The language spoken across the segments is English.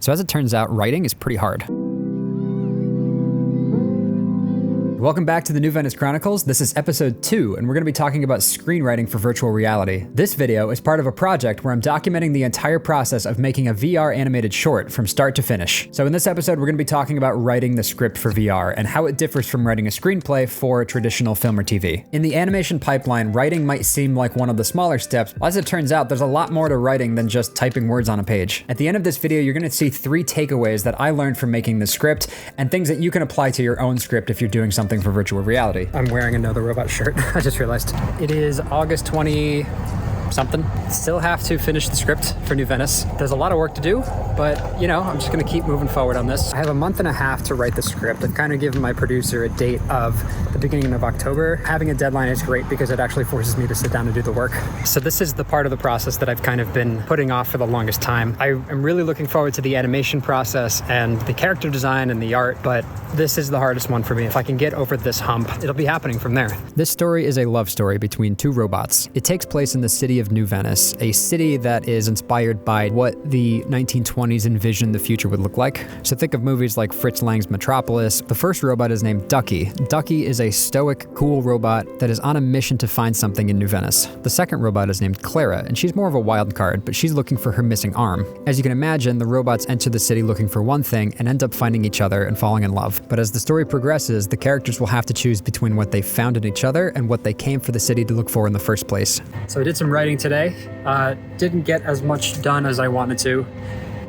So as it turns out, writing is pretty hard. Welcome back to the New Venice Chronicles. This is episode 2, and we're going to be talking about screenwriting for virtual reality. This video is part of a project where I'm documenting the entire process of making a VR animated short from start to finish. So in this episode, we're going to be talking about writing the script for VR and how it differs from writing a screenplay for traditional film or TV. In the animation pipeline, writing might seem like one of the smaller steps. As it turns out, there's a lot more to writing than just typing words on a page. At the end of this video, you're going to see 3 takeaways that I learned from making the script and things that you can apply to your own script if you're doing something for virtual reality. I'm wearing another robot shirt. I just realized. It is August 20 something. Still have to finish the script for New Venice. There's a lot of work to do, but I'm just gonna keep moving forward on this. I have a month and a half to write the script. I've kind of given my producer a date of the beginning of October. Having a deadline is great because it actually forces me to sit down and do the work. So this is the part of the process that I've kind of been putting off for the longest time. I am really looking forward to the animation process and the character design and the art, but this is the hardest one for me. If I can get over this hump, it'll be happening from there. This story is a love story between 2 robots. It takes place in the city of New Venice, a city that is inspired by what the 1920s envisioned the future would look like. So think of movies like Fritz Lang's Metropolis. The first robot is named Ducky. Ducky is a stoic, cool robot that is on a mission to find something in New Venice. The second robot is named Clara, and she's more of a wild card, but she's looking for her missing arm. As you can imagine, the robots enter the city looking for one thing and end up finding each other and falling in love. But as the story progresses, the characters will have to choose between what they found in each other and what they came for the city to look for in the first place. So I did some writing today. Didn't get as much done as I wanted to,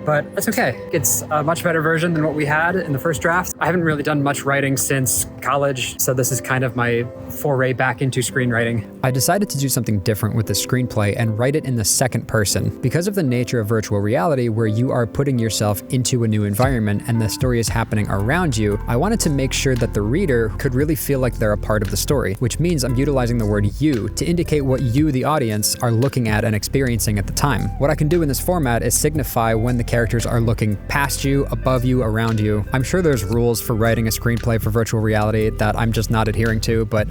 but that's okay. It's a much better version than what we had in the first draft. I haven't really done much writing since college, so this is kind of my foray back into screenwriting. I decided to do something different with the screenplay and write it in the second person. Because of the nature of virtual reality, where you are putting yourself into a new environment and the story is happening around you, I wanted to make sure that the reader could really feel like they're a part of the story, which means I'm utilizing the word you to indicate what you, the audience, are looking at and experiencing at the time. What I can do in this format is signify when the characters are looking past you, above you, around you. I'm sure there's rules for writing a screenplay for virtual reality that I'm just not adhering to, but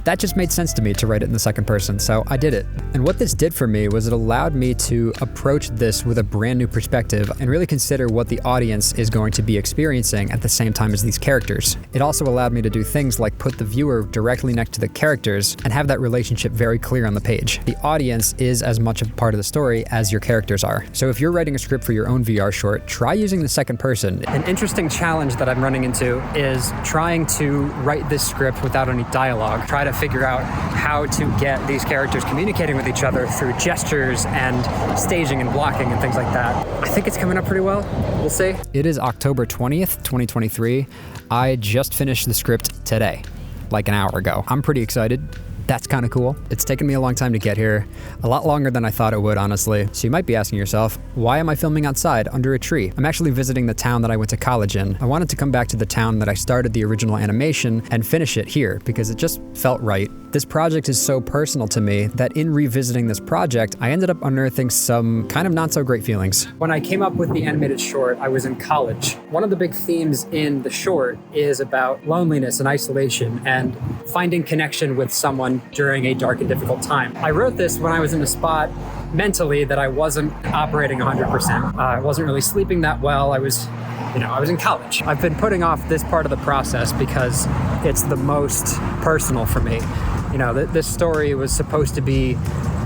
that just made sense to me to write it in the second person, so I did it. And what this did for me was it allowed me to approach this with a brand new perspective and really consider what the audience is going to be experiencing at the same time as these characters. It also allowed me to do things like put the viewer directly next to the characters and have that relationship very clear on the page. The audience is as much a part of the story as your characters are. So if you're writing a script for your own VR short, try using the second person. An interesting challenge that I'm running into is trying to write this script without any dialogue. Try to figure out how to get these characters communicating with each other through gestures and staging and blocking and things like that. I think it's coming up pretty well. We'll see. It is October 20th, 2023. I just finished the script today, like an hour ago. I'm pretty excited. That's kind of cool. It's taken me a long time to get here, a lot longer than I thought it would, honestly. So you might be asking yourself, why am I filming outside under a tree? I'm actually visiting the town that I went to college in. I wanted to come back to the town that I started the original animation and finish it here because it just felt right. This project is so personal to me that in revisiting this project, I ended up unearthing some kind of not so great feelings. When I came up with the animated short, I was in college. One of the big themes in the short is about loneliness and isolation and finding connection with someone during a dark and difficult time. I wrote this when I was in a spot mentally that I wasn't operating 100%. I wasn't really sleeping that well. I was in college. I've been putting off this part of the process because it's the most personal for me. This story was supposed to be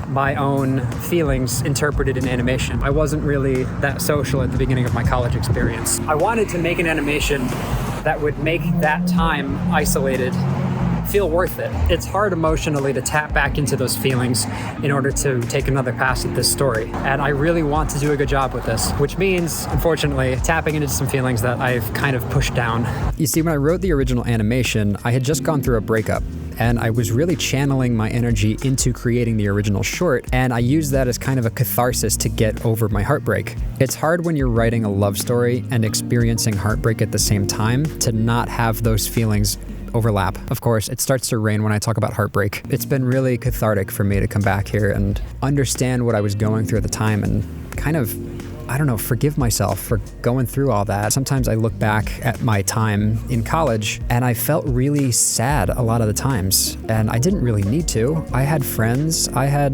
my own feelings interpreted in animation. I wasn't really that social at the beginning of my college experience. I wanted to make an animation that would make that time isolated feel worth it. It's hard emotionally to tap back into those feelings in order to take another pass at this story. And I really want to do a good job with this, which means, unfortunately, tapping into some feelings that I've kind of pushed down. You see, when I wrote the original animation, I had just gone through a breakup. And I was really channeling my energy into creating the original short, and I used that as kind of a catharsis to get over my heartbreak. It's hard when you're writing a love story and experiencing heartbreak at the same time to not have those feelings overlap. Of course, it starts to rain when I talk about heartbreak. It's been really cathartic for me to come back here and understand what I was going through at the time and kind of, forgive myself for going through all that. Sometimes I look back at my time in college and I felt really sad a lot of the times, and I didn't really need to. I had friends, I had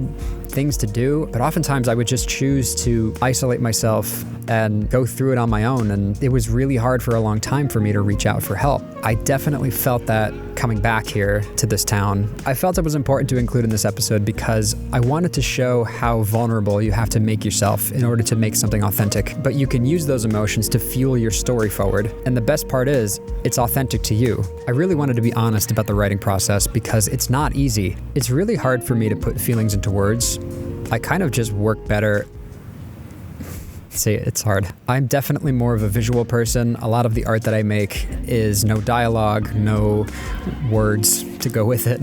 things to do, but oftentimes I would just choose to isolate myself and go through it on my own, and it was really hard for a long time for me to reach out for help. I definitely felt that coming back here to this town. I felt it was important to include in this episode because I wanted to show how vulnerable you have to make yourself in order to make something authentic, but you can use those emotions to fuel your story forward. And the best part is, it's authentic to you. I really wanted to be honest about the writing process because it's not easy. It's really hard for me to put feelings into words. I kind of just work better. See, it's hard. I'm definitely more of a visual person. A lot of the art that I make is no dialogue, no words to go with it.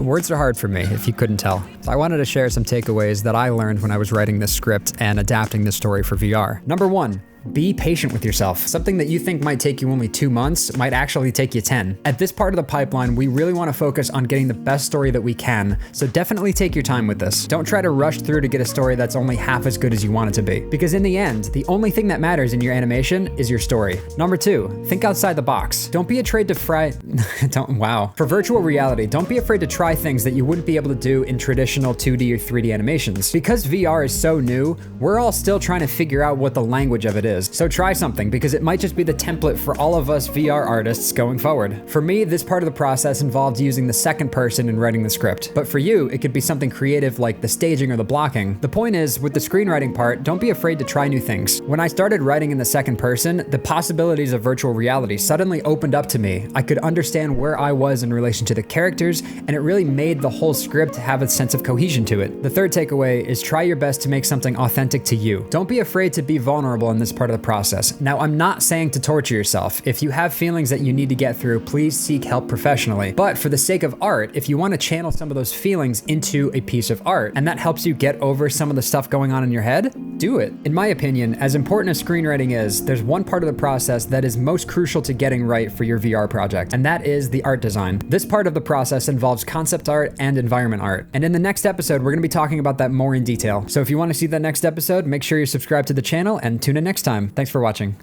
Words are hard for me, if you couldn't tell. So I wanted to share some takeaways that I learned when I was writing this script and adapting this story for VR. Number 1. Be patient with yourself. Something that you think might take you only 2 months might actually take you 10. At this part of the pipeline, we really want to focus on getting the best story that we can, so definitely take your time with this. Don't try to rush through to get a story that's only half as good as you want it to be, because in the end, the only thing that matters in your animation is your story. Number 2, think outside the box. Don't be afraid to For virtual reality, don't be afraid to try things that you wouldn't be able to do in traditional 2D or 3D animations. Because VR is so new, we're all still trying to figure out what the language of it is. So try something, because it might just be the template for all of us VR artists going forward. For me, this part of the process involved using the second person in writing the script. But for you, it could be something creative like the staging or the blocking. The point is, with the screenwriting part, don't be afraid to try new things. When I started writing in the second person, the possibilities of virtual reality suddenly opened up to me. I could understand where I was in relation to the characters, and it really made the whole script have a sense of cohesion to it. The third takeaway is try your best to make something authentic to you. Don't be afraid to be vulnerable in this part of the process. Now, I'm not saying to torture yourself. If you have feelings that you need to get through, please seek help professionally. But for the sake of art, if you want to channel some of those feelings into a piece of art, and that helps you get over some of the stuff going on in your head, do it. In my opinion, as important as screenwriting is, there's one part of the process that is most crucial to getting right for your VR project, and that is the art design. This part of the process involves concept art and environment art. And in the next episode, we're going to be talking about that more in detail. So if you want to see the next episode, make sure you're subscribed to the channel and tune in next time. Thanks for watching.